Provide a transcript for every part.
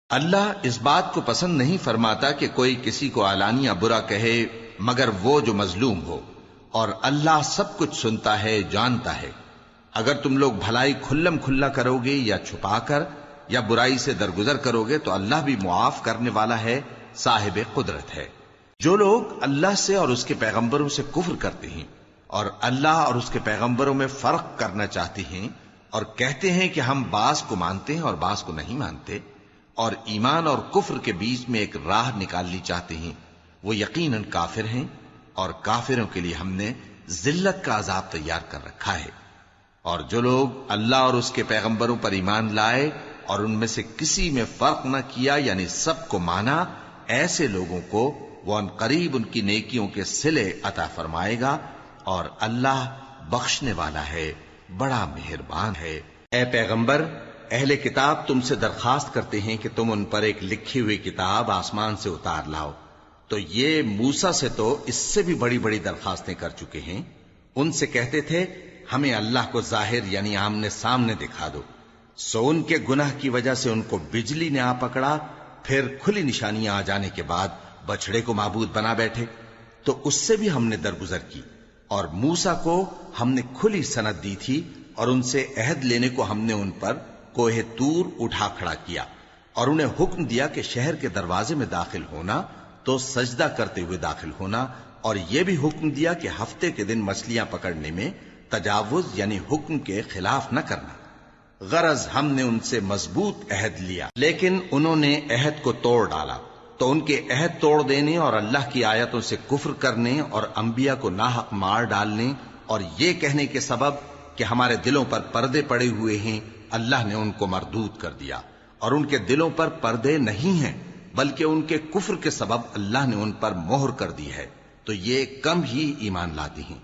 اللہ اس بات کو پسند نہیں فرماتا کہ کوئی کسی کو علانیہ برا کہے مگر وہ جو مظلوم ہو، اور اللہ سب کچھ سنتا ہے، جانتا ہے۔ اگر تم لوگ بھلائی کھلم کھلا کرو گے یا چھپا کر یا برائی سے درگزر کرو گے تو اللہ بھی معاف کرنے والا ہے، صاحب قدرت ہے۔ جو لوگ اللہ سے اور اس کے پیغمبروں سے کفر کرتے ہیں اور اللہ اور اس کے پیغمبروں میں فرق کرنا چاہتے ہیں اور کہتے ہیں کہ ہم بعض کو مانتے ہیں اور بعض کو نہیں مانتے، اور ایمان اور کفر کے بیچ میں ایک راہ نکالنی چاہتے ہیں، وہ یقیناً کافر ہیں، اور کافروں کے لیے ہم نے ذلت کا عذاب تیار کر رکھا ہے۔ اور جو لوگ اللہ اور اس کے پیغمبروں پر ایمان لائے اور ان میں سے کسی میں فرق نہ کیا، یعنی سب کو مانا، ایسے لوگوں کو وہ ان قریب ان کی نیکیوں کے صلے عطا فرمائے گا، اور اللہ بخشنے والا ہے، بڑا مہربان ہے۔ اے پیغمبر، اہل کتاب تم سے درخواست کرتے ہیں کہ تم ان پر ایک لکھی ہوئی کتاب آسمان سے اتار لاؤ، تو یہ موسیٰ سے تو اس سے بھی بڑی بڑی درخواستیں کر چکے ہیں۔ ان سے کہتے تھے ہمیں اللہ کو ظاہر یعنی آمنے سامنے دکھا دو، سو ان کے گناہ کی وجہ سے ان کو بجلی نے آ پکڑا، پھر کھلی نشانیاں آ جانے کے بعد بچڑے کو معبود بنا بیٹھے، تو اس سے بھی ہم نے درگزر کی۔ اور موسیٰ کو ہم نے کھلی سند دی تھی، اور ان سے عہد لینے کو ہم نے ان پر کوہ طور اٹھا کھڑا کیا، اور انہیں حکم دیا کہ شہر کے دروازے میں داخل ہونا تو سجدہ کرتے ہوئے داخل ہونا، اور یہ بھی حکم دیا کہ ہفتے کے دن مچھلیاں پکڑنے میں تجاوز یعنی حکم کے خلاف نہ کرنا۔ غرض ہم نے ان سے مضبوط عہد لیا، لیکن انہوں نے عہد کو توڑ ڈالا، تو ان کے عہد توڑ دینے اور اللہ کی آیتوں سے کفر کرنے اور انبیاء کو ناحق مار ڈالنے اور یہ کہنے کے سبب کہ ہمارے دلوں پر پردے پڑے ہوئے ہیں، اللہ نے ان کو مردود کر دیا۔ اور ان کے دلوں پر پردے نہیں ہیں، بلکہ ان کے کفر کے سبب اللہ نے ان پر مہر کر دی ہے، تو یہ کم ہی ایمان لاتے ہیں۔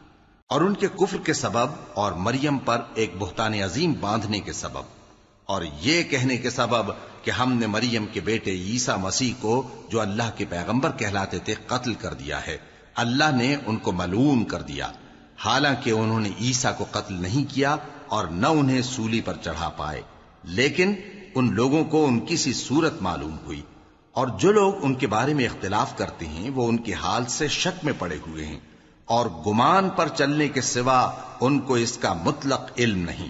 اور ان کے کفر کے سبب اور مریم پر ایک بہتان عظیم باندھنے کے سبب اور یہ کہنے کے سبب کہ ہم نے مریم کے بیٹے عیسیٰ مسیح کو جو اللہ کے پیغمبر کہلاتے تھے قتل کر دیا ہے، اللہ نے ان کو ملعون کر دیا، حالانکہ انہوں نے عیسیٰ کو قتل نہیں کیا اور نہ انہیں سولی پر چڑھا پائے، لیکن ان لوگوں کو ان کی سی صورت معلوم ہوئی۔ اور جو لوگ ان کے بارے میں اختلاف کرتے ہیں وہ ان کے حال سے شک میں پڑے ہوئے ہیں، اور گمان پر چلنے کے سوا ان کو اس کا مطلق علم نہیں۔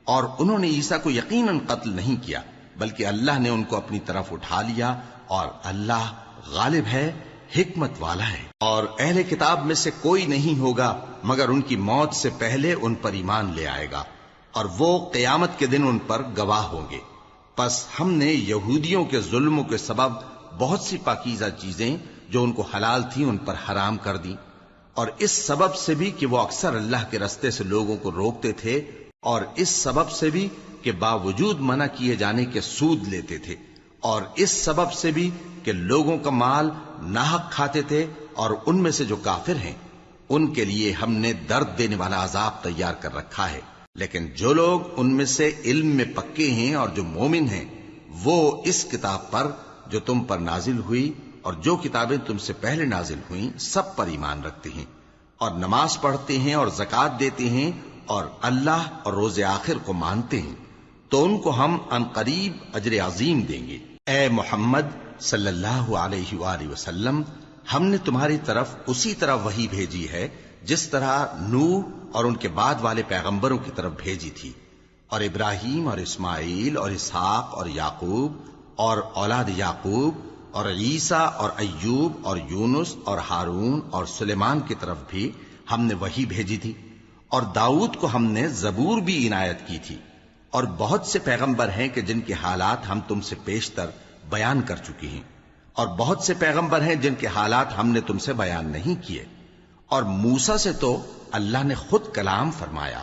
اور انہوں نے عیسیٰ کو یقیناً قتل نہیں کیا، بلکہ اللہ نے ان کو اپنی طرف اٹھا لیا، اور اللہ غالب ہے، حکمت والا ہے۔ اور اہل کتاب میں سے کوئی نہیں ہوگا مگر ان کی موت سے پہلے ان پر ایمان لے آئے گا، اور وہ قیامت کے دن ان پر گواہ ہوں گے۔ پس ہم نے یہودیوں کے ظلموں کے سبب بہت سی پاکیزہ چیزیں جو ان کو حلال تھیں ان پر حرام کر دیں، اور اس سبب سے بھی کہ وہ اکثر اللہ کے رستے سے لوگوں کو روکتے تھے، اور اس سبب سے بھی کہ باوجود منع کیے جانے کے سود لیتے تھے، اور اس سبب سے بھی کہ لوگوں کا مال ناحق کھاتے تھے، اور ان میں سے جو کافر ہیں ان کے لیے ہم نے درد دینے والا عذاب تیار کر رکھا ہے۔ لیکن جو لوگ ان میں سے علم میں پکے ہیں اور جو مومن ہیں وہ اس کتاب پر جو تم پر نازل ہوئی اور جو کتابیں تم سے پہلے نازل ہوئیں سب پر ایمان رکھتے ہیں، اور نماز پڑھتے ہیں اور زکوٰۃ دیتے ہیں اور اللہ اور روز آخر کو مانتے ہیں، تو ان کو ہم ان قریب اجر عظیم دیں گے۔ اے محمد صلی اللہ علیہ وآلہ وسلم، ہم نے تمہاری طرف اسی طرح وحی بھیجی ہے جس طرح نوح اور ان کے بعد والے پیغمبروں کی طرف بھیجی تھی، اور ابراہیم اور اسماعیل اور اسحاق اور یعقوب اور اولاد یعقوب اور عیسیٰ اور ایوب اور یونس اور ہارون اور سلیمان کی طرف بھی ہم نے وحی بھیجی تھی، اور داؤد کو ہم نے زبور بھی عنایت کی تھی، اور بہت سے پیغمبر ہیں کہ جن کے حالات ہم تم سے پیشتر بیان کر چکے ہیں، اور بہت سے پیغمبر ہیں جن کے حالات ہم نے تم سے بیان نہیں کیے۔ اور موسیٰ سے تو اللہ نے خود کلام فرمایا۔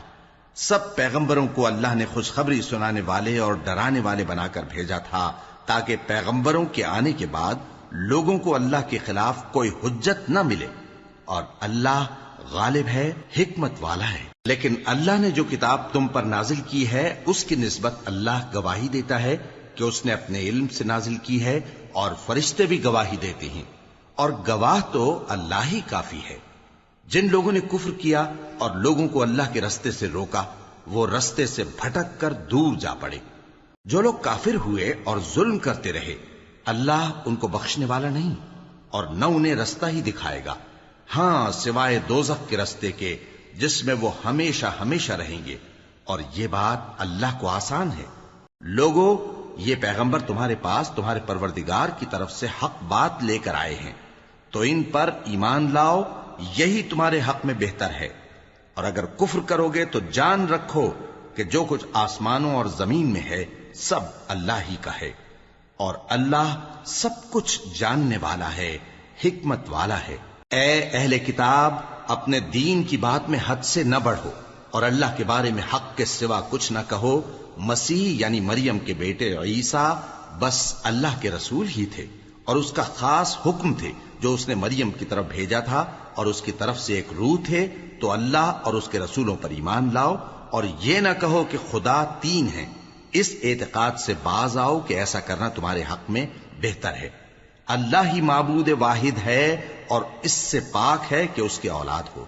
سب پیغمبروں کو اللہ نے خوشخبری سنانے والے اور ڈرانے والے بنا کر بھیجا تھا، تاکہ پیغمبروں کے آنے کے بعد لوگوں کو اللہ کے خلاف کوئی حجت نہ ملے، اور اللہ غالب ہے، حکمت والا ہے۔ لیکن اللہ نے جو کتاب تم پر نازل کی ہے اس کی نسبت اللہ گواہی دیتا ہے کہ اس نے اپنے علم سے نازل کی ہے، اور فرشتے بھی گواہی دیتے ہیں، اور گواہ تو اللہ ہی کافی ہے۔ جن لوگوں نے کفر کیا اور لوگوں کو اللہ کے رستے سے روکا وہ رستے سے بھٹک کر دور جا پڑے۔ جو لوگ کافر ہوئے اور ظلم کرتے رہے اللہ ان کو بخشنے والا نہیں اور نہ انہیں رستہ ہی دکھائے گا، ہاں سوائے دوزخ کے رستے کے جس میں وہ ہمیشہ ہمیشہ رہیں گے، اور یہ بات اللہ کو آسان ہے۔ لوگوں، یہ پیغمبر تمہارے پاس تمہارے پروردگار کی طرف سے حق بات لے کر آئے ہیں، تو ان پر ایمان لاؤ، یہی تمہارے حق میں بہتر ہے، اور اگر کفر کرو گے تو جان رکھو کہ جو کچھ آسمانوں اور زمین میں ہے سب اللہ ہی کا ہے، اور اللہ سب کچھ جاننے والا ہے، حکمت والا ہے۔ اے اہل کتاب، اپنے دین کی بات میں حد سے نہ بڑھو، اور اللہ کے بارے میں حق کے سوا کچھ نہ کہو۔ مسیح یعنی مریم کے بیٹے عیسیٰ بس اللہ کے رسول ہی تھے، اور اس کا خاص حکم تھے جو اس نے مریم کی طرف بھیجا تھا، اور اس کی طرف سے ایک روح تھے۔ تو اللہ اور اس کے رسولوں پر ایمان لاؤ، اور یہ نہ کہو کہ خدا تین ہیں، اس اعتقاد سے باز آؤ کہ ایسا کرنا تمہارے حق میں بہتر ہے۔ اللہ ہی معبود واحد ہے، اور اس سے پاک ہے کہ اس کی اولاد ہو۔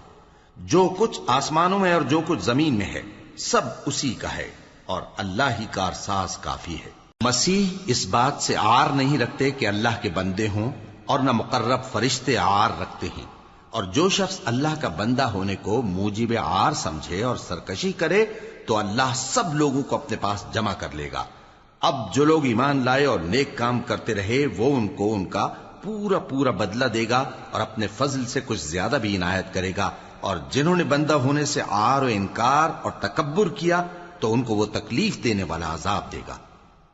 جو کچھ آسمانوں میں اور جو کچھ زمین میں ہے سب اسی کا ہے، اور اللہ ہی کارساز کافی ہے۔ مسیح اس بات سے عار نہیں رکھتے کہ اللہ کے بندے ہوں، اور نہ مقرب فرشتے عار رکھتے ہیں، اور جو شخص اللہ کا بندہ ہونے کو موجب عار سمجھے اور سرکشی کرے تو اللہ سب لوگوں کو اپنے پاس جمع کر لے گا۔ اب جو لوگ ایمان لائے اور نیک کام کرتے رہے وہ ان کو ان کا پورا پورا بدلہ دے گا، اور اپنے فضل سے کچھ زیادہ بھی عنایت کرے گا، اور جنہوں نے بندہ ہونے سے عار و انکار اور تکبر کیا تو ان کو وہ تکلیف دینے والا عذاب دے گا،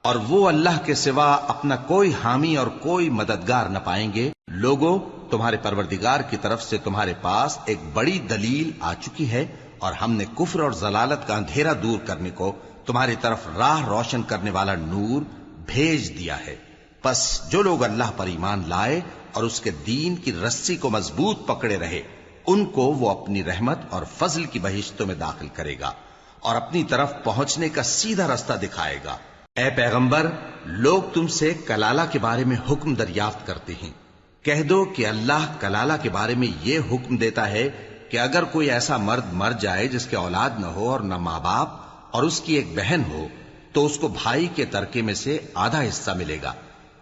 اور وہ اللہ کے سوا اپنا کوئی حامی اور کوئی مددگار نہ پائیں گے۔ لوگوں، تمہارے پروردگار کی طرف سے تمہارے پاس ایک بڑی دلیل آ چکی ہے، اور ہم نے کفر اور ضلالت کا اندھیرا دور کرنے کو تمہاری طرف راہ روشن کرنے والا نور بھیج دیا ہے۔ پس جو لوگ اللہ پر ایمان لائے اور اس کے دین کی رسی کو مضبوط پکڑے رہے ان کو وہ اپنی رحمت اور فضل کی بہشتوں میں داخل کرے گا، اور اپنی طرف پہنچنے کا سیدھا رستہ دکھائے گا۔ اے پیغمبر، لوگ تم سے کلالہ کے بارے میں حکم دریافت کرتے ہیں، کہہ دو کہ اللہ کلالہ کے بارے میں یہ حکم دیتا ہے کہ اگر کوئی ایسا مرد مر جائے جس کے اولاد نہ ہو اور نہ ماں باپ اور اس کی ایک بہن ہو تو اس کو بھائی کے ترکے میں سے آدھا حصہ ملے گا،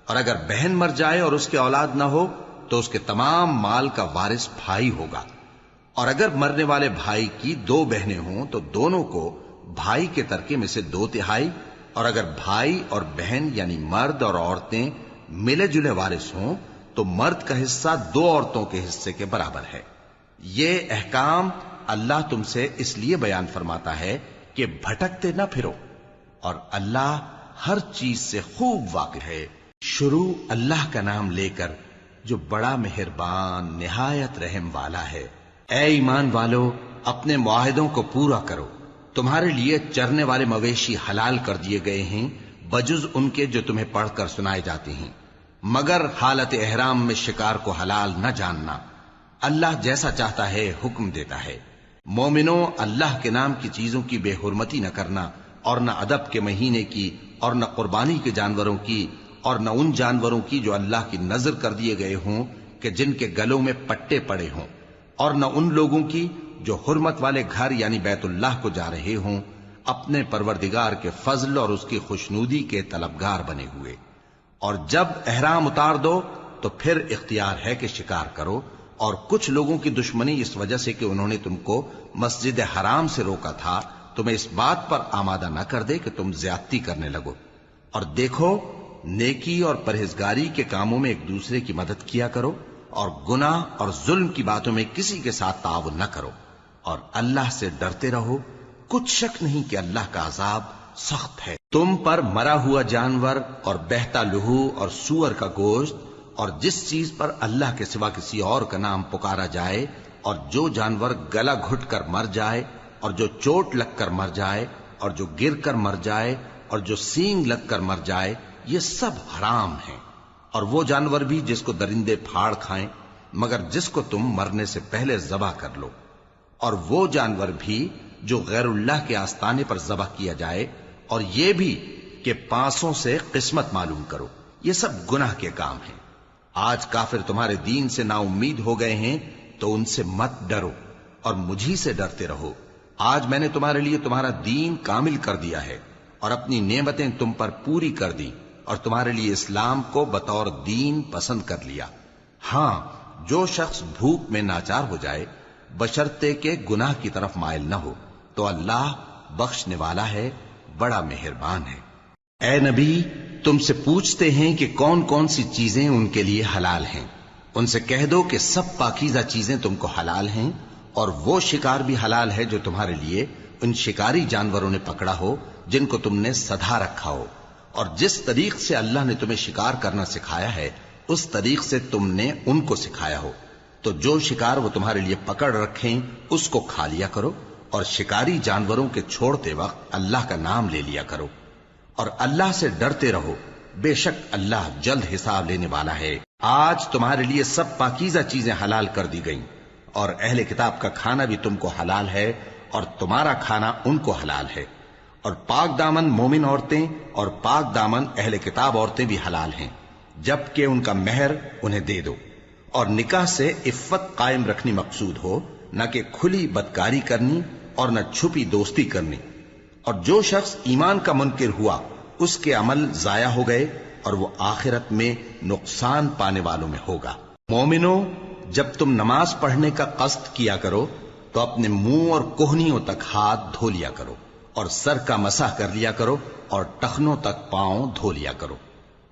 اور اگر بہن مر جائے اور اس کے اولاد نہ ہو تو اس کے تمام مال کا وارث بھائی ہوگا، اور اگر مرنے والے بھائی کی دو بہنیں ہوں تو دونوں کو بھائی کے ترکے میں سے 2/3، اور اگر بھائی اور بہن یعنی مرد اور عورتیں ملے جلے وارث ہوں تو مرد کا حصہ 2 عورتوں کے حصے کے برابر ہے۔ یہ احکام اللہ تم سے اس لیے بیان فرماتا ہے کہ بھٹکتے نہ پھرو، اور اللہ ہر چیز سے خوب واقف ہے۔ شروع اللہ کا نام لے کر جو بڑا مہربان نہایت رحم والا ہے۔ اے ایمان والو، اپنے معاہدوں کو پورا کرو۔ تمہارے لیے چرنے والے مویشی حلال کر دیے گئے ہیں بجز ان کے جو تمہیں پڑھ کر سنائے جاتے ہیں، مگر حالت احرام میں شکار کو حلال نہ جاننا۔ اللہ جیسا چاہتا ہے حکم دیتا ہے۔ مومنوں، اللہ کے نام کی چیزوں کی بے حرمتی نہ کرنا، اور نہ ادب کے مہینے کی، اور نہ قربانی کے جانوروں کی، اور نہ ان جانوروں کی جو اللہ کی نذر کر دیے گئے ہوں کہ جن کے گلوں میں پٹے پڑے ہوں، اور نہ ان لوگوں کی جو حرمت والے گھر یعنی بیت اللہ کو جا رہے ہوں اپنے پروردگار کے فضل اور اس کی خوشنودی کے طلبگار بنے ہوئے۔ اور جب احرام اتار دو تو پھر اختیار ہے کہ شکار کرو، اور کچھ لوگوں کی دشمنی اس وجہ سے کہ انہوں نے تم کو مسجد حرام سے روکا تھا تمہیں اس بات پر آمادہ نہ کر دے کہ تم زیادتی کرنے لگو۔ اور دیکھو، نیکی اور پرہیزگاری کے کاموں میں ایک دوسرے کی مدد کیا کرو، اور گناہ اور ظلم کی باتوں میں کسی کے ساتھ تعاون نہ کرو، اور اللہ سے ڈرتے رہو۔ کچھ شک نہیں کہ اللہ کا عذاب سخت ہے۔ تم پر مرا ہوا جانور اور بہتا لہو اور سور کا گوشت، اور جس چیز پر اللہ کے سوا کسی اور کا نام پکارا جائے، اور جو جانور گلا گھٹ کر مر جائے، اور جو چوٹ لگ کر مر جائے، اور جو گر کر مر جائے، اور جو سینگ لگ کر مر جائے، یہ سب حرام ہیں۔ اور وہ جانور بھی جس کو درندے پھاڑ کھائیں، مگر جس کو تم مرنے سے پہلے ذبح کر لو، اور وہ جانور بھی جو غیر اللہ کے آستانے پر ذبح کیا جائے، اور یہ بھی کہ پانسوں سے قسمت معلوم کرو، یہ سب گناہ کے کام ہیں۔ آج کافر تمہارے دین سے نا امید ہو گئے ہیں تو ان سے مت ڈرو، اور مجھی سے ڈرتے رہو۔ آج میں نے تمہارے لیے تمہارا دین کامل کر دیا ہے، اور اپنی نعمتیں تم پر پوری کر دی اور تمہارے لیے اسلام کو بطور دین پسند کر لیا۔ ہاں، جو شخص بھوک میں ناچار ہو جائے بشرطے کہ گناہ کی طرف مائل نہ ہو تو اللہ بخشنے والا ہے، بڑا مہربان ہے۔ اے نبی، تم سے پوچھتے ہیں کہ کون کون سی چیزیں ان کے لیے حلال ہیں۔ ان سے کہہ دو کہ سب پاکیزہ چیزیں تم کو حلال ہیں، اور وہ شکار بھی حلال ہے جو تمہارے لیے ان شکاری جانوروں نے پکڑا ہو جن کو تم نے سدھا رکھا ہو، اور جس طریق سے اللہ نے تمہیں شکار کرنا سکھایا ہے اس طریق سے تم نے ان کو سکھایا ہو۔ تو جو شکار وہ تمہارے لیے پکڑ رکھیں اس کو کھا لیا کرو، اور شکاری جانوروں کے چھوڑتے وقت اللہ کا نام لے لیا کرو، اور اللہ سے ڈرتے رہو، بے شک اللہ جلد حساب لینے والا ہے۔ آج تمہارے لیے سب پاکیزہ چیزیں حلال کر دی گئیں، اور اہل کتاب کا کھانا بھی تم کو حلال ہے اور تمہارا کھانا ان کو حلال ہے، اور پاک دامن مومن عورتیں اور پاک دامن اہل کتاب عورتیں بھی حلال ہیں، جبکہ ان کا مہر انہیں دے دو، اور نکاح سے عفت قائم رکھنی مقصود ہو، نہ کہ کھلی بدکاری کرنی اور نہ چھپی دوستی کرنی۔ اور جو شخص ایمان کا منکر ہوا اس کے عمل ضائع ہو گئے اور وہ آخرت میں نقصان پانے والوں میں ہوگا۔ مومنو، جب تم نماز پڑھنے کا قصد کیا کرو تو اپنے منہ اور کوہنیوں تک ہاتھ دھو لیا کرو، اور سر کا مسح کر لیا کرو، اور ٹخنوں تک پاؤں دھو لیا کرو،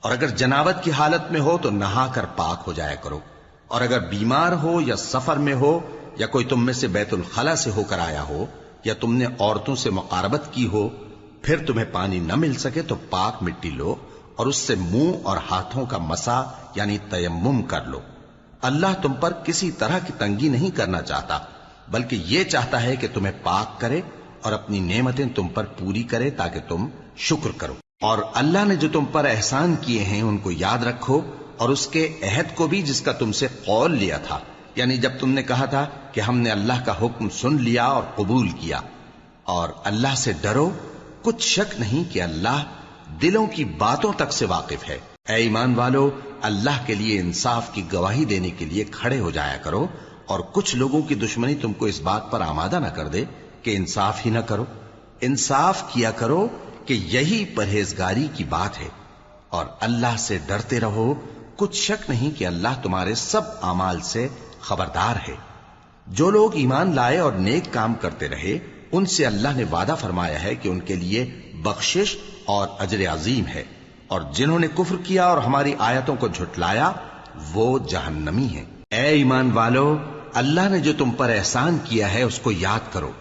اور اگر جنابت کی حالت میں ہو تو نہا کر پاک ہو جایا کرو، اور اگر بیمار ہو یا سفر میں ہو یا کوئی تم میں سے بیت الخلا سے ہو کر آیا ہو یا تم نے عورتوں سے مقاربت کی ہو، پھر تمہیں پانی نہ مل سکے تو پاک مٹی لو اور اس سے منہ اور ہاتھوں کا مسح یعنی تیمم کر لو۔ اللہ تم پر کسی طرح کی تنگی نہیں کرنا چاہتا، بلکہ یہ چاہتا ہے کہ تمہیں پاک کرے اور اپنی نعمتیں تم پر پوری کرے تاکہ تم شکر کرو۔ اور اللہ نے جو تم پر احسان کیے ہیں ان کو یاد رکھو، اور اس کے عہد کو بھی جس کا تم سے قول لیا تھا، یعنی جب تم نے کہا تھا کہ ہم نے اللہ کا حکم سن لیا اور قبول کیا۔ اور اللہ سے ڈرو، کچھ شک نہیں کہ اللہ دلوں کی باتوں تک سے واقف ہے۔ اے ایمان والو، اللہ کے لیے انصاف کی گواہی دینے کے لیے کھڑے ہو جایا کرو، اور کچھ لوگوں کی دشمنی تم کو اس بات پر آمادہ نہ کر دے کہ انصاف ہی نہ کرو۔ انصاف کیا کرو کہ یہی پرہیزگاری کی بات ہے، اور اللہ سے ڈرتے رہو، کچھ شک نہیں کہ اللہ تمہارے سب اعمال سے خبردار ہے۔ جو لوگ ایمان لائے اور نیک کام کرتے رہے ان سے اللہ نے وعدہ فرمایا ہے کہ ان کے لیے بخشش اور اجر عظیم ہے، اور جنہوں نے کفر کیا اور ہماری آیتوں کو جھٹلایا وہ جہنمی ہیں۔ اے ایمان والو، اللہ نے جو تم پر احسان کیا ہے اس کو یاد کرو۔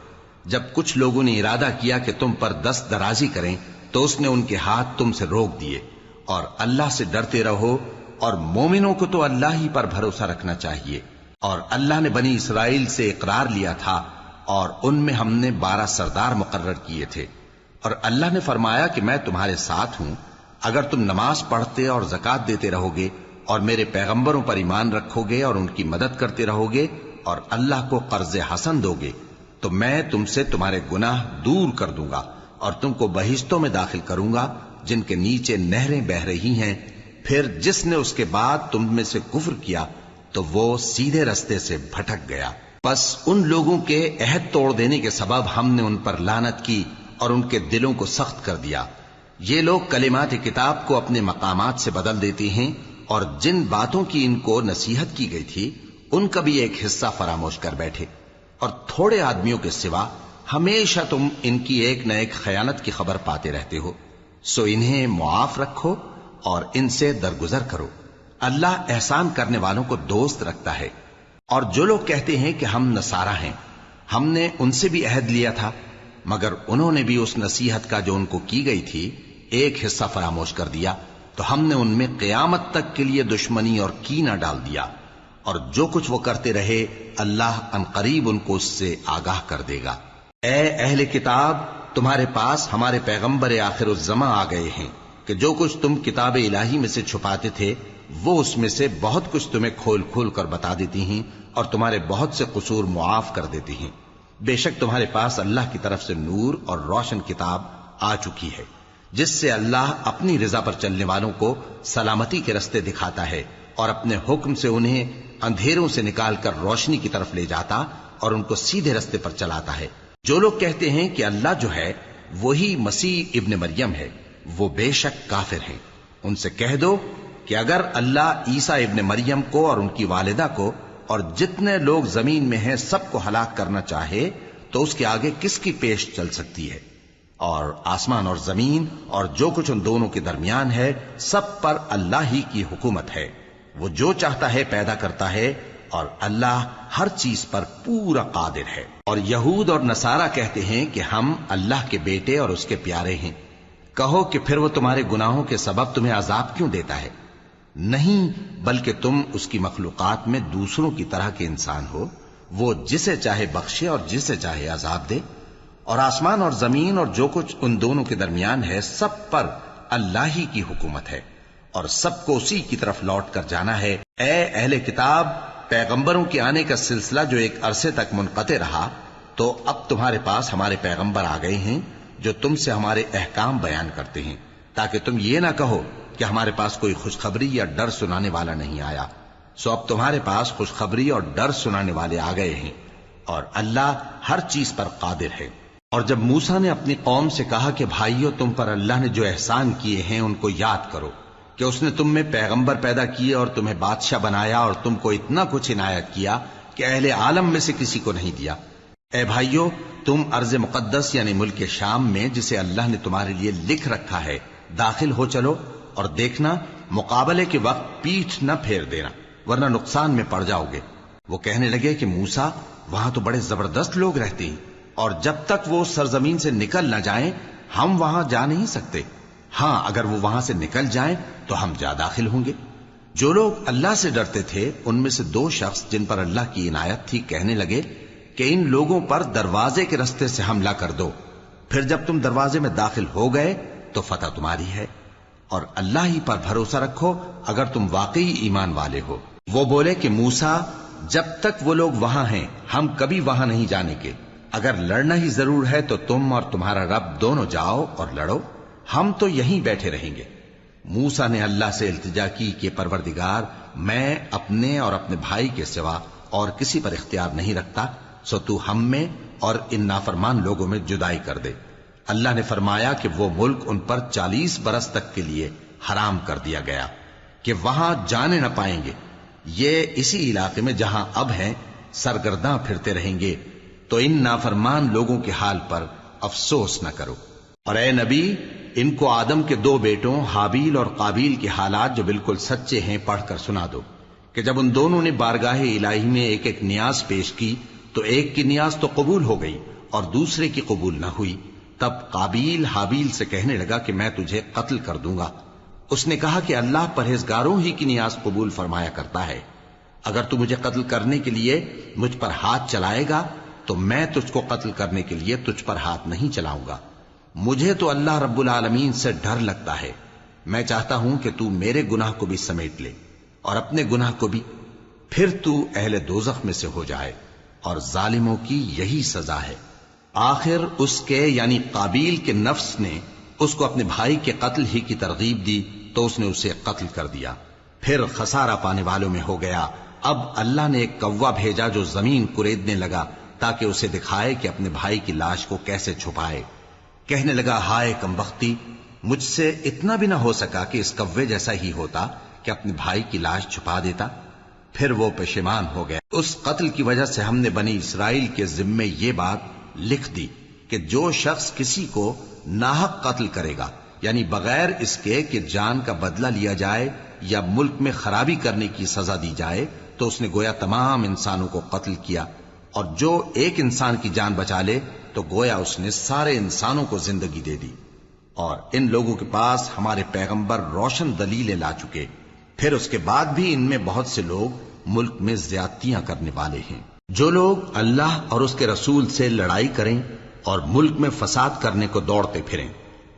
جب کچھ لوگوں نے ارادہ کیا کہ تم پر دست درازی کریں تو اس نے ان کے ہاتھ تم سے روک دیے، اور اللہ سے ڈرتے رہو، اور مومنوں کو تو اللہ ہی پر بھروسہ رکھنا چاہیے۔ اور اللہ نے بنی اسرائیل سے اقرار لیا تھا اور ان میں ہم نے 12 سردار مقرر کیے تھے، اور اللہ نے فرمایا کہ میں تمہارے ساتھ ہوں اگر تم نماز پڑھتے اور زکوٰۃ دیتے رہو گے اور میرے پیغمبروں پر ایمان رکھو گے اور ان کی مدد کرتے رہو گے اور اللہ کو قرض حسن دو گے تو میں تم سے تمہارے گناہ دور کر دوں گا اور تم کو بہشتوں میں داخل کروں گا جن کے نیچے نہریں بہ رہی ہیں۔ پھر جس نے اس کے بعد تم میں سے کفر کیا تو وہ سیدھے رستے سے بھٹک گیا۔ بس ان لوگوں کے عہد توڑ دینے کے سبب ہم نے ان پر لعنت کی اور ان کے دلوں کو سخت کر دیا۔ یہ لوگ کلمات کتاب کو اپنے مقامات سے بدل دیتے ہیں، اور جن باتوں کی ان کو نصیحت کی گئی تھی ان کا بھی ایک حصہ فراموش کر بیٹھے، اور تھوڑے آدمیوں کے سوا ہمیشہ تم ان کی ایک نہ ایک خیانت کی خبر پاتے رہتے ہو، سو انہیں معاف رکھو اور ان سے درگزر کرو۔ اللہ احسان کرنے والوں کو دوست رکھتا ہے۔ اور جو لوگ کہتے ہیں کہ ہم نصارہ ہیں، ہم نے ان سے بھی عہد لیا تھا، مگر انہوں نے بھی اس نصیحت کا جو ان کو کی گئی تھی ایک حصہ فراموش کر دیا، تو ہم نے ان میں قیامت تک کے لیے دشمنی اور کینہ ڈال دیا، اور جو کچھ وہ کرتے رہے اللہ عنقریب ان کو اس سے آگاہ کر دے گا۔ اے اہل کتاب، تمہارے پاس ہمارے پیغمبر آخر الزماں آ گئے ہیں کہ جو کچھ تم کتاب الہی میں سے چھپاتے تھے وہ اس میں سے بہت کچھ تمہیں کھول کھول کر بتا دیتی ہیں اور تمہارے بہت سے قصور معاف کر دیتی ہیں۔ بے شک تمہارے پاس اللہ کی طرف سے نور اور روشن کتاب آ چکی ہے، جس سے اللہ اپنی رضا پر چلنے والوں کو سلامتی کے رستے دکھاتا ہے اور اپنے حکم سے انہیں اندھیروں سے نکال کر روشنی کی طرف لے جاتا اور ان کو سیدھے رستے پر چلاتا ہے۔ جو لوگ کہتے ہیں کہ اللہ جو ہے وہی مسیح ابن مریم ہے، وہ بے شک کافر ہیں۔ ان سے کہہ دو کہ اگر اللہ عیسیٰ ابن مریم کو اور ان کی والدہ کو اور جتنے لوگ زمین میں ہیں سب کو ہلاک کرنا چاہے تو اس کے آگے کس کی پیش چل سکتی ہے؟ اور آسمان اور زمین اور جو کچھ ان دونوں کے درمیان ہے سب پر اللہ ہی کی حکومت ہے۔ وہ جو چاہتا ہے پیدا کرتا ہے، اور اللہ ہر چیز پر پورا قادر ہے۔ اور یہود اور نصارہ کہتے ہیں کہ ہم اللہ کے بیٹے اور اس کے پیارے ہیں۔ کہو کہ پھر وہ تمہارے گناہوں کے سبب تمہیں عذاب کیوں دیتا ہے؟ نہیں، بلکہ تم اس کی مخلوقات میں دوسروں کی طرح کے انسان ہو، وہ جسے چاہے بخشے اور جسے چاہے عذاب دے۔ اور آسمان اور زمین اور جو کچھ ان دونوں کے درمیان ہے سب پر اللہ ہی کی حکومت ہے، اور سب کو اسی کی طرف لوٹ کر جانا ہے۔ اے اہل کتاب، پیغمبروں کے آنے کا سلسلہ جو ایک عرصے تک منقطع رہا، تو اب تمہارے پاس ہمارے پیغمبر آ گئے ہیں جو تم سے ہمارے احکام بیان کرتے ہیں، تاکہ تم یہ نہ کہو کہ ہمارے پاس کوئی خوشخبری یا ڈر سنانے والا نہیں آیا۔ سو اب تمہارے پاس خوشخبری اور ڈر سنانے والے آ گئے ہیں، اور اللہ ہر چیز پر قادر ہے۔ اور جب موسیٰ نے اپنی قوم سے کہا کہ بھائیو، تم پر اللہ نے جو احسان کیے ہیں ان کو یاد کرو، کہ اس نے تم میں پیغمبر پیدا کیے اور تمہیں بادشاہ بنایا اور تم کو اتنا کچھ عنایت کیا کہ اہل عالم میں سے کسی کو نہیں دیا۔ اے بھائیو، تم ارض مقدس یعنی ملک شام میں، جسے اللہ نے تمہارے لیے لکھ رکھا ہے، داخل ہو چلو، اور دیکھنا مقابلے کے وقت پیٹھ نہ پھیر دینا، ورنہ نقصان میں پڑ جاؤ گے۔ وہ کہنے لگے کہ موسیٰ، وہاں تو بڑے زبردست لوگ رہتے ہیں، اور جب تک وہ سرزمین سے نکل نہ جائیں ہم وہاں جا نہیں سکتے۔ ہاں، اگر وہ وہاں سے نکل جائیں تو ہم جا داخل ہوں گے۔ جو لوگ اللہ سے ڈرتے تھے ان میں سے دو شخص جن پر اللہ کی عنایت تھی کہنے لگے کہ ان لوگوں پر دروازے کے رستے سے حملہ کر دو، پھر جب تم دروازے میں داخل ہو گئے تو فتح تمہاری ہے، اور اللہ ہی پر بھروسہ رکھو اگر تم واقعی ایمان والے ہو۔ وہ بولے کہ موسیٰ، جب تک وہ لوگ وہاں ہیں ہم کبھی وہاں نہیں جانے کے، اگر لڑنا ہی ضرور ہے تو تم اور تمہارا رب دونوں جاؤ اور لڑو، ہم تو یہیں بیٹھے رہیں گے۔ موسیٰ نے اللہ سے التجا کی کہ پروردگار، میں اپنے اور اپنے بھائی کے سوا اور کسی پر اختیار نہیں رکھتا، سو تو ہم میں اور ان نافرمان لوگوں میں جدائی کر دے۔ اللہ نے فرمایا کہ وہ ملک ان پر 40 برس تک کے لیے حرام کر دیا گیا کہ وہاں جانے نہ پائیں گے۔ یہ اسی علاقے میں جہاں اب ہیں سرگرداں پھرتے رہیں گے، تو ان نافرمان لوگوں کے حال پر افسوس نہ کرو۔ اور اے نبی، ان کو آدم کے 2 بیٹوں حابیل اور قابیل کے حالات جو بالکل سچے ہیں پڑھ کر سنا دو، کہ جب ان دونوں نے بارگاہ الہی میں ایک ایک نیاز پیش کی تو ایک کی نیاز تو قبول ہو گئی اور دوسرے کی قبول نہ ہوئی۔ تب قابیل حابیل سے کہنے لگا کہ میں تجھے قتل کر دوں گا۔ اس نے کہا کہ اللہ پرہیزگاروں ہی کی نیاز قبول فرمایا کرتا ہے، اگر تو مجھے قتل کرنے کے لیے مجھ پر ہاتھ چلائے گا تو میں تجھ کو قتل کرنے کے لیے تجھ پر ہاتھ نہیں چلاؤں گا۔ مجھے تو اللہ رب العالمین سے ڈر لگتا ہے، میں چاہتا ہوں کہ تو میرے گناہ کو بھی سمیٹ لے اور اپنے گناہ کو بھی، پھر تو اہل دوزخ میں سے ہو جائے، اور ظالموں کی یہی سزا ہے۔ آخر اس کے یعنی قابیل کے نفس نے اس کو اپنے بھائی کے قتل ہی کی ترغیب دی تو اس نے اسے قتل کر دیا، پھر خسارہ پانے والوں میں ہو گیا۔ اب اللہ نے ایک کوا بھیجا جو زمین کریدنے لگا تاکہ اسے دکھائے کہ اپنے بھائی کی لاش کو کیسے چھپائے۔ کہنے لگا، ہائے کمبختی، مجھ سے اتنا بھی نہ ہو سکا کہ اس کوے جیسا ہی ہوتا کہ اپنے بھائی کی لاش چھپا دیتا۔ پھر وہ پشیمان ہو گیا۔ اس قتل کی وجہ سے ہم نے بنی اسرائیل کے ذمے یہ بات لکھ دی کہ جو شخص کسی کو ناحق قتل کرے گا، یعنی بغیر اس کے کہ جان کا بدلہ لیا جائے یا ملک میں خرابی کرنے کی سزا دی جائے، تو اس نے گویا تمام انسانوں کو قتل کیا، اور جو ایک انسان کی جان بچا لے تو گویا اس نے سارے انسانوں کو زندگی دے دی۔ اور ان لوگوں کے پاس ہمارے پیغمبر روشن دلیلیں لا چکے، پھر اس کے بعد بھی ان میں بہت سے لوگ ملک میں زیادتیاں کرنے والے ہیں۔ جو لوگ اللہ اور اس کے رسول سے لڑائی کریں اور ملک میں فساد کرنے کو دوڑتے پھریں،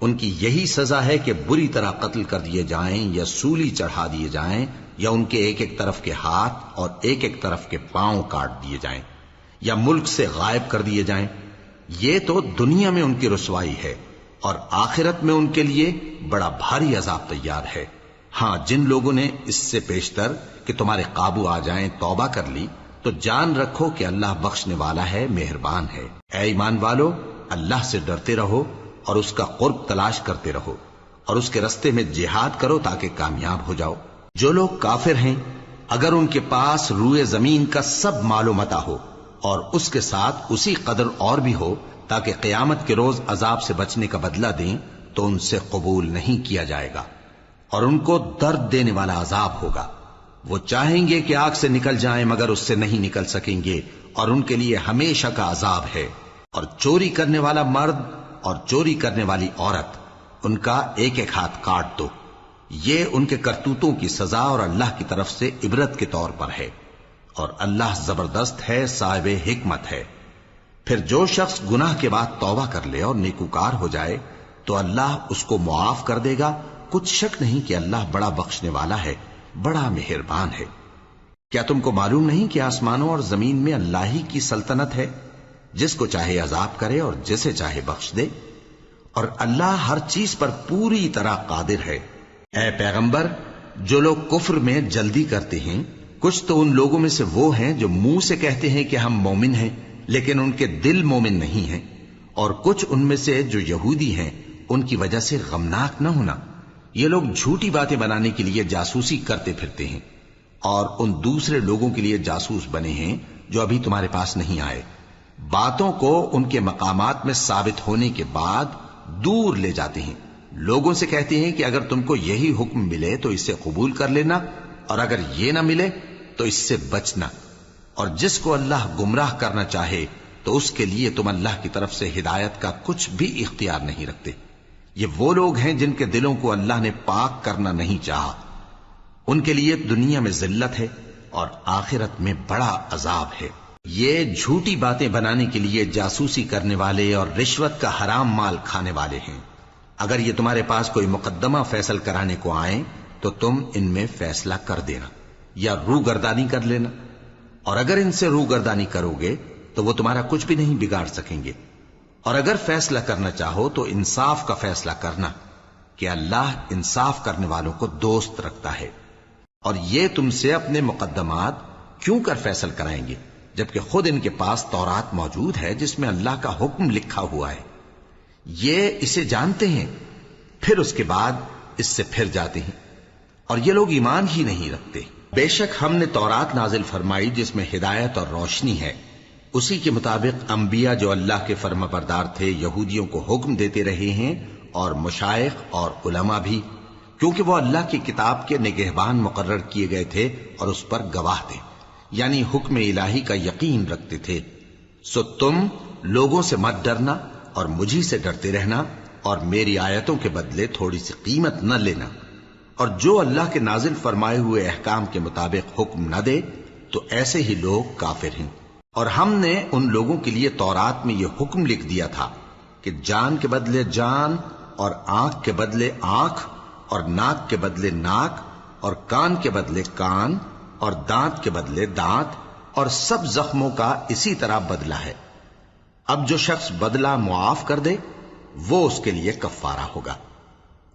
ان کی یہی سزا ہے کہ بری طرح قتل کر دیے جائیں یا سولی چڑھا دیے جائیں، یا ان کے ایک ایک طرف کے ہاتھ اور ایک ایک طرف کے پاؤں کاٹ دیے جائیں، یا ملک سے غائب کر دیے جائیں۔ یہ تو دنیا میں ان کی رسوائی ہے، اور آخرت میں ان کے لیے بڑا بھاری عذاب تیار ہے۔ ہاں، جن لوگوں نے اس سے پیشتر کہ تمہارے قابو آ جائیں توبہ کر لی تو جان رکھو کہ اللہ بخشنے والا ہے، مہربان ہے۔ اے ایمان والو، اللہ سے ڈرتے رہو اور اس کا قرب تلاش کرتے رہو اور اس کے رستے میں جہاد کرو تاکہ کامیاب ہو جاؤ۔ جو لوگ کافر ہیں اگر ان کے پاس روئے زمین کا سب مال و متاع ہو اور اس کے ساتھ اسی قدر اور بھی ہو تاکہ قیامت کے روز عذاب سے بچنے کا بدلہ دیں تو ان سے قبول نہیں کیا جائے گا، اور ان کو درد دینے والا عذاب ہوگا۔ وہ چاہیں گے کہ آگ سے نکل جائیں مگر اس سے نہیں نکل سکیں گے، اور ان کے لیے ہمیشہ کا عذاب ہے۔ اور چوری کرنے والا مرد اور چوری کرنے والی عورت، ان کا ایک ایک ہاتھ کاٹ دو۔ یہ ان کے کرتوتوں کی سزا اور اللہ کی طرف سے عبرت کے طور پر ہے، اور اللہ زبردست ہے، صاحب حکمت ہے۔ پھر جو شخص گناہ کے بعد توبہ کر لے اور نیکوکار ہو جائے تو اللہ اس کو معاف کر دے گا۔ کچھ شک نہیں کہ اللہ بڑا بخشنے والا ہے، بڑا مہربان ہے۔ کیا تم کو معلوم نہیں کہ آسمانوں اور زمین میں اللہ ہی کی سلطنت ہے، جس کو چاہے عذاب کرے اور جسے چاہے بخش دے، اور اللہ ہر چیز پر پوری طرح قادر ہے۔ اے پیغمبر، جو لوگ کفر میں جلدی کرتے ہیں، کچھ تو ان لوگوں میں سے وہ ہیں جو منہ سے کہتے ہیں کہ ہم مومن ہیں لیکن ان کے دل مومن نہیں ہیں، اور کچھ ان میں سے جو یہودی ہیں، ان کی وجہ سے غمناک نہ ہونا۔ یہ لوگ جھوٹی باتیں بنانے کے لیے جاسوسی کرتے پھرتے ہیں، اور ان دوسرے لوگوں کے لیے جاسوس بنے ہیں جو ابھی تمہارے پاس نہیں آئے۔ باتوں کو ان کے مقامات میں ثابت ہونے کے بعد دور لے جاتے ہیں، لوگوں سے کہتے ہیں کہ اگر تم کو یہی حکم ملے تو اسے قبول کر لینا، اور اگر یہ نہ ملے تو اس سے بچنا، اور جس کو اللہ گمراہ کرنا چاہے تو اس کے لیے تم اللہ کی طرف سے ہدایت کا کچھ بھی اختیار نہیں رکھتے۔ یہ وہ لوگ ہیں جن کے دلوں کو اللہ نے پاک کرنا نہیں چاہا، ان کے لیے دنیا میں ذلت ہے اور آخرت میں بڑا عذاب ہے۔ یہ جھوٹی باتیں بنانے کے لیے جاسوسی کرنے والے اور رشوت کا حرام مال کھانے والے ہیں۔ اگر یہ تمہارے پاس کوئی مقدمہ فیصل کرانے کو آئیں تو تم ان میں فیصلہ کر دینا یا روگردانی کر لینا، اور اگر ان سے روگردانی کرو گے تو وہ تمہارا کچھ بھی نہیں بگاڑ سکیں گے۔ اور اگر فیصلہ کرنا چاہو تو انصاف کا فیصلہ کرنا، کہ اللہ انصاف کرنے والوں کو دوست رکھتا ہے۔ اور یہ تم سے اپنے مقدمات کیوں کر فیصل کرائیں گے جبکہ خود ان کے پاس تورات موجود ہے جس میں اللہ کا حکم لکھا ہوا ہے۔ یہ اسے جانتے ہیں، پھر اس کے بعد اس سے پھر جاتے ہیں، اور یہ لوگ ایمان ہی نہیں رکھتے۔ بے شک ہم نے تورات نازل فرمائی جس میں ہدایت اور روشنی ہے، اسی کے مطابق انبیاء جو اللہ کے فرما بردار تھے یہودیوں کو حکم دیتے رہے ہیں، اور مشائخ اور علماء بھی، کیونکہ وہ اللہ کی کتاب کے نگہبان مقرر کیے گئے تھے اور اس پر گواہ تھے، یعنی حکم الہی کا یقین رکھتے تھے۔ سو تم لوگوں سے مت ڈرنا اور مجھی سے ڈرتے رہنا، اور میری آیتوں کے بدلے تھوڑی سی قیمت نہ لینا، اور جو اللہ کے نازل فرمائے ہوئے احکام کے مطابق حکم نہ دے تو ایسے ہی لوگ کافر ہیں۔ اور ہم نے ان لوگوں کے لیے تورات میں یہ حکم لکھ دیا تھا کہ جان کے بدلے جان، اور آنکھ کے بدلے آنکھ، اور ناک کے بدلے ناک، اور کان کے بدلے کان، اور دانت کے بدلے دانت، اور سب زخموں کا اسی طرح بدلہ ہے۔ اب جو شخص بدلہ معاف کر دے وہ اس کے لیے کفارہ ہوگا،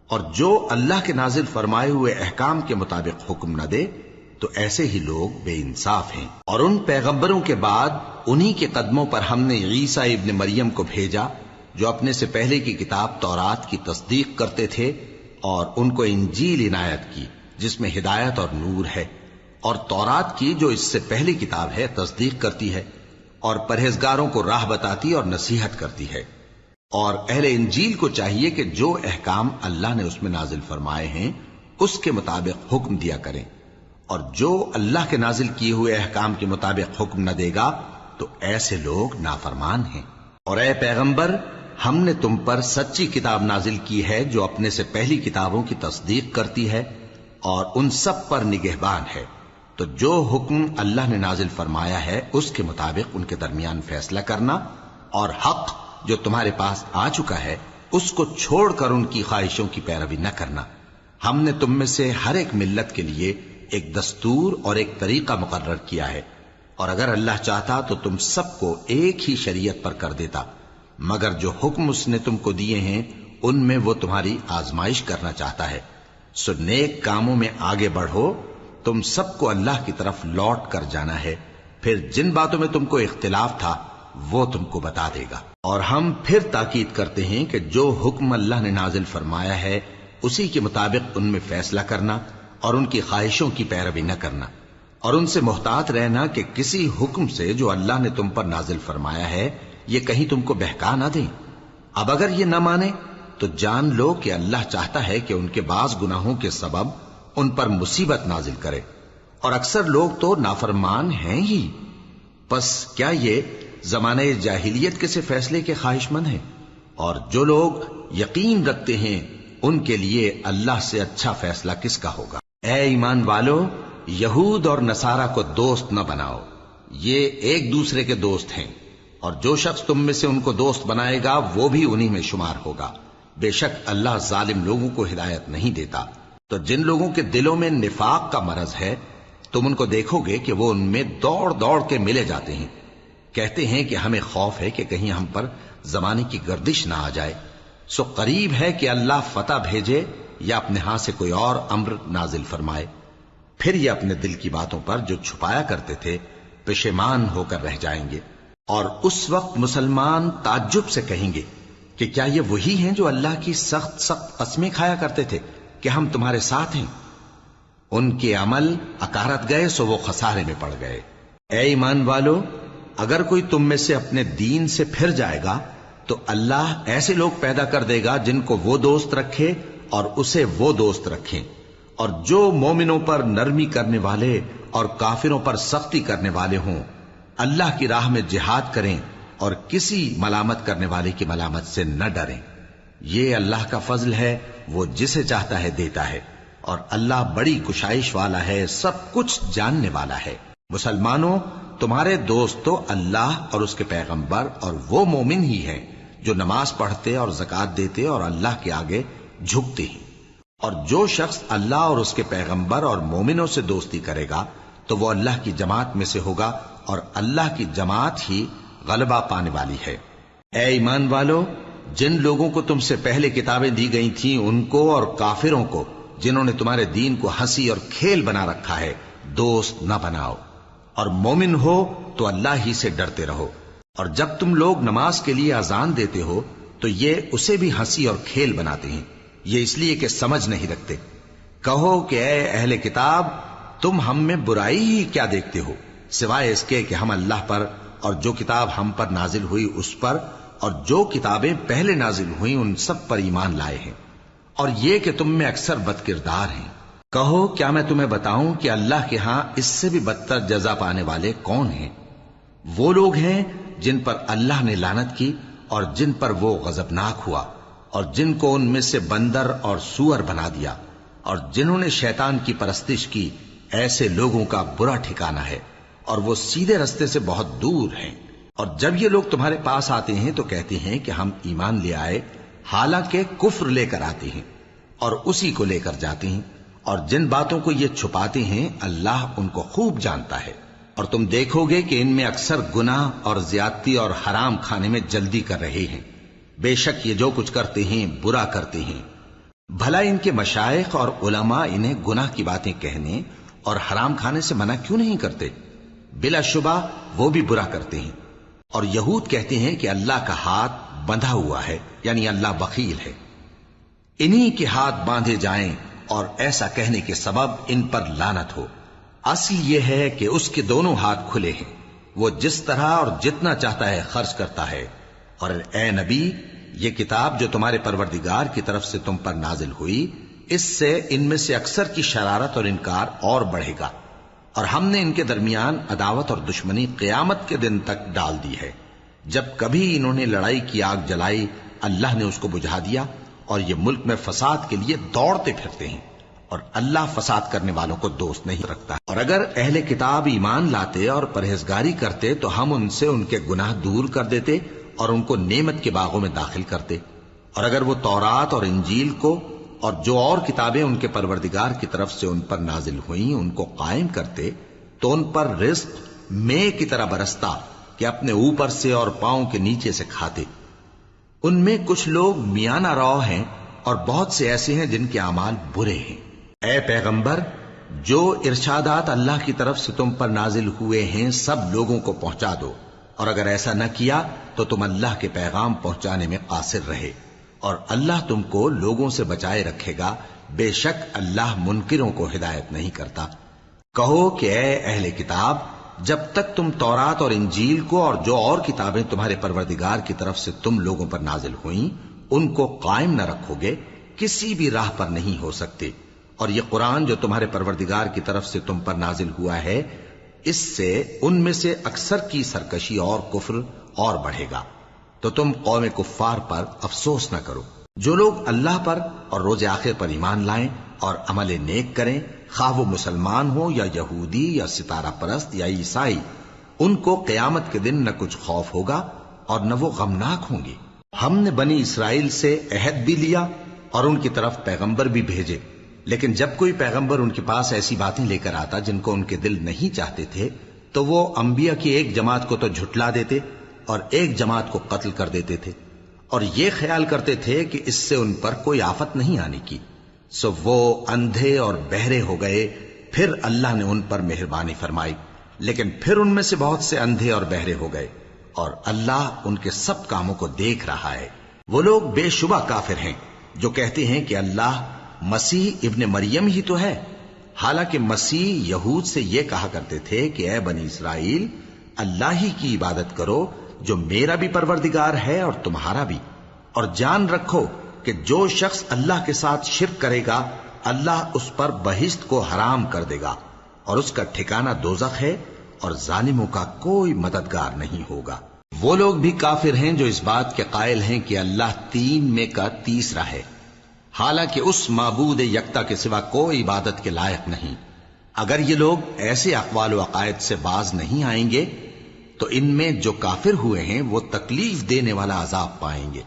اور جو اللہ کے نازل فرمائے ہوئے احکام کے مطابق حکم نہ دے تو ایسے ہی لوگ بے انصاف ہیں۔ اور ان پیغمبروں کے بعد انہی کے قدموں پر ہم نے عیسیٰ ابن مریم کو بھیجا جو اپنے سے پہلے کی کتاب تورات کی تصدیق کرتے تھے، اور ان کو انجیل عنایت کی جس میں ہدایت اور نور ہے، اور تورات کی جو اس سے پہلی کتاب ہے تصدیق کرتی ہے، اور پرہیزگاروں کو راہ بتاتی اور نصیحت کرتی ہے۔ اور اہل انجیل کو چاہیے کہ جو احکام اللہ نے اس میں نازل فرمائے ہیں اس کے مطابق حکم دیا کریں، اور جو اللہ کے نازل کیے ہوئے احکام کے مطابق حکم نہ دے گا تو ایسے لوگ نافرمان ہیں۔ اور اے پیغمبر، ہم نے تم پر سچی کتاب نازل کی ہے جو اپنے سے پہلی کتابوں کی تصدیق کرتی ہے اور ان سب پر نگہبان ہے، تو جو حکم اللہ نے نازل فرمایا ہے اس کے مطابق ان کے درمیان فیصلہ کرنا، اور حق جو تمہارے پاس آ چکا ہے اس کو چھوڑ کر ان کی خواہشوں کی پیروی نہ کرنا۔ ہم نے تم میں سے ہر ایک ملت کے لیے ایک دستور اور ایک طریقہ مقرر کیا ہے، اور اگر اللہ چاہتا تو تم سب کو ایک ہی شریعت پر کر دیتا، مگر جو حکم اس نے تم کو دیے ہیں ان میں وہ تمہاری آزمائش کرنا چاہتا ہے۔ سو نیک کاموں میں آگے بڑھو، تم سب کو اللہ کی طرف لوٹ کر جانا ہے۔ پھر جن باتوں میں تم کو اختلاف تھا وہ تم کو بتا دے گا۔ اور ہم پھر تاکید کرتے ہیں کہ جو حکم اللہ نے نازل فرمایا ہے اسی کے مطابق ان میں فیصلہ کرنا اور ان کی خواہشوں کی پیروی نہ کرنا، اور ان سے محتاط رہنا کہ کسی حکم سے جو اللہ نے تم پر نازل فرمایا ہے یہ کہیں تم کو بہکا نہ دیں۔ اب اگر یہ نہ مانے تو جان لو کہ اللہ چاہتا ہے کہ ان کے بعض گناہوں کے سبب ان پر مصیبت نازل کرے، اور اکثر لوگ تو نافرمان ہیں ہی۔ پس کیا یہ زمانہ جاہلیت کے سے فیصلے کے خواہش مند ہیں؟ اور جو لوگ یقین رکھتے ہیں ان کے لیے اللہ سے اچھا فیصلہ کس کا ہوگا۔ اے ایمان والو، یہود اور نصارہ کو دوست نہ بناؤ، یہ ایک دوسرے کے دوست ہیں، اور جو شخص تم میں سے ان کو دوست بنائے گا وہ بھی انہی میں شمار ہوگا۔ بے شک اللہ ظالم لوگوں کو ہدایت نہیں دیتا۔ تو جن لوگوں کے دلوں میں نفاق کا مرض ہے تم ان کو دیکھو گے کہ وہ ان میں دوڑ دوڑ کے ملے جاتے ہیں، کہتے ہیں کہ ہمیں خوف ہے کہ کہیں ہم پر زمانے کی گردش نہ آ جائے، سو قریب ہے کہ اللہ فتح بھیجے یا اپنے ہاں سے کوئی اور امر نازل فرمائے، پھر یہ اپنے دل کی باتوں پر جو چھپایا کرتے تھے پشیمان ہو کر رہ جائیں گے۔ اور اس وقت مسلمان تعجب سے کہیں گے کہ کیا یہ وہی ہیں جو اللہ کی سخت سخت قسمیں کھایا کرتے تھے کہ ہم تمہارے ساتھ ہیں؟ ان کے عمل اکارت گئے سو وہ خسارے میں پڑ گئے۔ اے ایمان والو، اگر کوئی تم میں سے اپنے دین سے پھر جائے گا تو اللہ ایسے لوگ پیدا کر دے گا جن کو وہ دوست رکھے اور اسے وہ دوست رکھیں، اور جو مومنوں پر نرمی کرنے والے اور کافروں پر سختی کرنے والے ہوں، اللہ کی راہ میں جہاد کریں اور کسی ملامت کرنے والے کی ملامت سے نہ ڈریں۔ یہ اللہ کا فضل ہے، وہ جسے چاہتا ہے دیتا ہے، اور اللہ بڑی کشائش والا ہے، سب کچھ جاننے والا ہے۔ مسلمانوں، تمہارے دوست تو اللہ اور اس کے پیغمبر اور وہ مومن ہی ہیں جو نماز پڑھتے اور زکوٰۃ دیتے اور اللہ کے آگے جھکتے ہیں۔ اور جو شخص اللہ اور اس کے پیغمبر اور مومنوں سے دوستی کرے گا تو وہ اللہ کی جماعت میں سے ہوگا، اور اللہ کی جماعت ہی غلبہ پانے والی ہے۔ اے ایمان والو، جن لوگوں کو تم سے پہلے کتابیں دی گئی تھیں ان کو اور کافروں کو جنہوں نے تمہارے دین کو ہنسی اور کھیل بنا رکھا ہے دوست نہ بناؤ، اور مومن ہو تو اللہ ہی سے ڈرتے رہو۔ اور جب تم لوگ نماز کے لیے اذان دیتے ہو تو یہ اسے بھی ہنسی اور کھیل بناتے ہیں، یہ اس لیے کہ سمجھ نہیں رکھتے۔ کہو کہ اے اہل کتاب، تم ہم میں برائی ہی کیا دیکھتے ہو، سوائے اس کے کہ ہم اللہ پر اور جو کتاب ہم پر نازل ہوئی اس پر اور جو کتابیں پہلے نازل ہوئیں ان سب پر ایمان لائے ہیں، اور یہ کہ تم میں اکثر بد کردار ہیں۔ کہو کیا میں تمہیں بتاؤں کہ اللہ کے ہاں اس سے بھی بدتر جزا پانے والے کون ہیں؟ وہ لوگ ہیں جن پر اللہ نے لعنت کی اور جن پر وہ غضبناک ہوا، اور جن کو ان میں سے بندر اور سور بنا دیا، اور جنہوں نے شیطان کی پرستش کی، ایسے لوگوں کا برا ٹھکانہ ہے، اور وہ سیدھے رستے سے بہت دور ہیں۔ اور جب یہ لوگ تمہارے پاس آتے ہیں تو کہتے ہیں کہ ہم ایمان لے آئے، حالانکہ کفر لے کر آتے ہیں اور اسی کو لے کر جاتے ہیں، اور جن باتوں کو یہ چھپاتے ہیں اللہ ان کو خوب جانتا ہے۔ اور تم دیکھو گے کہ ان میں اکثر گناہ اور زیادتی اور حرام کھانے میں جلدی کر رہے ہیں، بے شک یہ جو کچھ کرتے ہیں برا کرتے ہیں۔ بھلا ان کے مشائخ اور علماء انہیں گناہ کی باتیں کہنے اور حرام کھانے سے منع کیوں نہیں کرتے؟ بلا شبہ وہ بھی برا کرتے ہیں۔ اور یہود کہتے ہیں کہ اللہ کا ہاتھ بندھا ہوا ہے، یعنی اللہ بخیل ہے، انہی کے ہاتھ باندھے جائیں، اور ایسا کہنے کے سبب ان پر لعنت ہو۔ اصل یہ ہے کہ اس کے دونوں ہاتھ کھلے ہیں، وہ جس طرح اور جتنا چاہتا ہے خرچ کرتا ہے۔ اور اے نبی، یہ کتاب جو تمہارے پروردگار کی طرف سے تم پر نازل ہوئی، اس سے ان میں سے اکثر کی شرارت اور انکار اور بڑھے گا، اور ہم نے ان کے درمیان عداوت اور دشمنی قیامت کے دن تک ڈال دی ہے۔ جب کبھی انہوں نے لڑائی کی آگ جلائی اللہ نے اس کو بجھا دیا، اور یہ ملک میں فساد کے لیے دوڑتے پھرتے ہیں، اور اللہ فساد کرنے والوں کو دوست نہیں رکھتا۔ اور اگر اہل کتاب ایمان لاتے اور پرہیزگاری کرتے تو ہم ان سے ان کے گناہ دور کر دیتے اور ان کو نعمت کے باغوں میں داخل کرتے۔ اور اگر وہ تورات اور انجیل کو اور جو اور کتابیں ان کے پروردگار کی طرف سے ان پر نازل ہوئیں ان کو قائم کرتے تو ان پر رزق مے کی طرح برستا کہ اپنے اوپر سے اور پاؤں کے نیچے سے کھاتے۔ ان میں کچھ لوگ میانہ رو ہیں اور بہت سے ایسے ہیں جن کے اعمال برے ہیں۔ اے پیغمبر، جو ارشادات اللہ کی طرف سے تم پر نازل ہوئے ہیں سب لوگوں کو پہنچا دو، اور اگر ایسا نہ کیا تو تم اللہ کے پیغام پہنچانے میں قاصر رہے، اور اللہ تم کو لوگوں سے بچائے رکھے گا، بے شک اللہ منکروں کو ہدایت نہیں کرتا۔ کہو کہ اے اہل کتاب، جب تک تم تورات اور انجیل کو اور جو اور کتابیں تمہارے پروردگار کی طرف سے تم لوگوں پر نازل ہوئیں ان کو قائم نہ رکھو گے، کسی بھی راہ پر نہیں ہو سکتے، اور یہ قرآن جو تمہارے پروردگار کی طرف سے تم پر نازل ہوا ہے، اس سے ان میں سے اکثر کی سرکشی اور کفر اور بڑھے گا، تو تم قوم کفار پر افسوس نہ کرو۔ جو لوگ اللہ پر اور روز آخر پر ایمان لائیں اور عمل نیک کریں، خواہ وہ مسلمان ہو یا یہودی یا ستارہ پرست یا عیسائی، ان کو قیامت کے دن نہ کچھ خوف ہوگا اور نہ وہ غمناک ہوں گے۔ ہم نے بنی اسرائیل سے عہد بھی لیا اور ان کی طرف پیغمبر بھی بھیجے، لیکن جب کوئی پیغمبر ان کے پاس ایسی باتیں لے کر آتا جن کو ان کے دل نہیں چاہتے تھے تو وہ انبیاء کی ایک جماعت کو تو جھٹلا دیتے اور ایک جماعت کو قتل کر دیتے تھے، اور یہ خیال کرتے تھے کہ اس سے ان پر کوئی آفت نہیں آنے کی، سو وہ اندھے اور بہرے ہو گئے۔ پھر اللہ نے ان پر مہربانی فرمائی، لیکن پھر ان میں سے بہت سے اندھے اور بہرے ہو گئے، اور اللہ ان کے سب کاموں کو دیکھ رہا ہے۔ وہ لوگ بے شبہ کافر ہیں جو کہتے ہیں کہ اللہ مسیح ابن مریم ہی تو ہے، حالانکہ مسیح یہود سے یہ کہا کرتے تھے کہ اے بنی اسرائیل، اللہ ہی کی عبادت کرو جو میرا بھی پروردگار ہے اور تمہارا بھی، اور جان رکھو کہ جو شخص اللہ کے ساتھ شرک کرے گا اللہ اس پر بہشت کو حرام کر دے گا، اور اس کا ٹھکانہ دوزخ ہے، اور ظالموں کا کوئی مددگار نہیں ہوگا۔ وہ لوگ بھی کافر ہیں جو اس بات کے قائل ہیں کہ اللہ تین میں کا تیسرا ہے، حالانکہ اس معبود یکتا کے سوا کوئی عبادت کے لائق نہیں۔ اگر یہ لوگ ایسے اقوال و عقائد سے باز نہیں آئیں گے تو ان میں جو کافر ہوئے ہیں وہ تکلیف دینے والا عذاب پائیں گے۔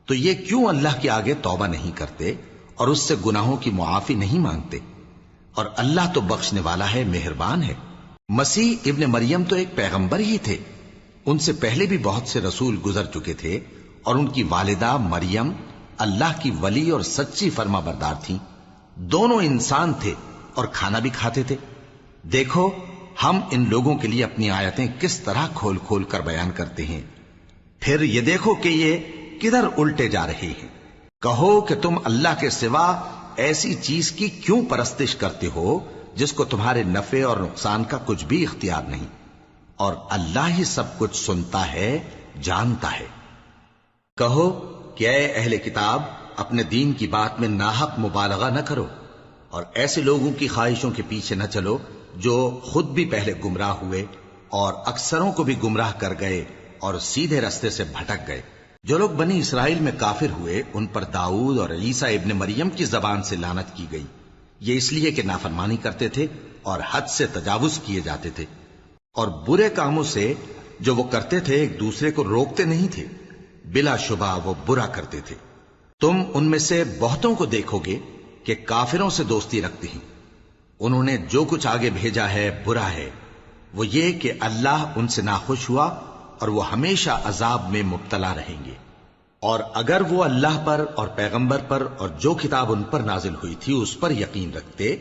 تو یہ کیوں اللہ کے آگے توبہ نہیں کرتے اور اس سے گناہوں کی معافی نہیں مانگتے؟ اور اللہ تو بخشنے والا ہے، مہربان ہے۔ مسیح ابن مریم تو ایک پیغمبر ہی تھے، ان سے پہلے بھی بہت سے رسول گزر چکے تھے، اور ان کی والدہ مریم اللہ کی ولی اور سچی فرما بردار تھیں، دونوں انسان تھے اور کھانا بھی کھاتے تھے۔ دیکھو ہم ان لوگوں کے لیے اپنی آیتیں کس طرح کھول کھول کر بیان کرتے ہیں، پھر یہ دیکھو کہ یہ کدھر الٹے جا رہے ہیں۔ کہو کہ تم اللہ کے سوا ایسی چیز کی کیوں پرستش کرتے ہو جس کو تمہارے نفع اور نقصان کا کچھ بھی اختیار نہیں، اور اللہ ہی سب کچھ سنتا ہے، جانتا ہے۔ کہو کہ اے اہل کتاب، اپنے دین کی بات میں ناحق مبالغہ نہ کرو، اور ایسے لوگوں کی خواہشوں کے پیچھے نہ چلو جو خود بھی پہلے گمراہ ہوئے اور اکثروں کو بھی گمراہ کر گئے اور سیدھے رستے سے بھٹک گئے۔ جو لوگ بنی اسرائیل میں کافر ہوئے ان پر داؤد اور عیسیٰ ابن مریم کی زبان سے لعنت کی گئی، یہ اس لیے کہ نافرمانی کرتے تھے اور حد سے تجاوز کیے جاتے تھے، اور برے کاموں سے جو وہ کرتے تھے ایک دوسرے کو روکتے نہیں تھے، بلا شبہ وہ برا کرتے تھے۔ تم ان میں سے بہتوں کو دیکھو گے کہ کافروں سے دوستی رکھتے ہیں، انہوں نے جو کچھ آگے بھیجا ہے برا ہے، وہ یہ کہ اللہ ان سے ناخوش ہوا اور وہ ہمیشہ عذاب میں مبتلا رہیں گے۔ اور اگر وہ اللہ پر اور پیغمبر پر اور جو کتاب ان پر نازل ہوئی تھی اس پر یقین رکھتے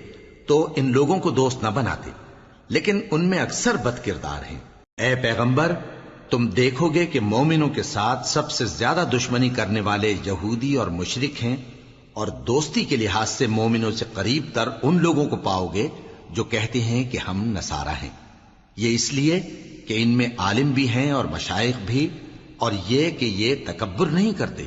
تو ان لوگوں کو دوست نہ بناتے، لیکن ان میں اکثر بد کردار ہیں۔ اے پیغمبر، تم دیکھو گے کہ مومنوں کے ساتھ سب سے زیادہ دشمنی کرنے والے یہودی اور مشرک ہیں، اور دوستی کے لحاظ سے مومنوں سے قریب تر ان لوگوں کو پاؤ گے جو کہتے ہیں کہ ہم نصارہ ہیں، یہ اس لیے کہ ان میں عالم بھی ہیں اور مشائخ بھی، اور یہ کہ یہ تکبر نہیں کرتے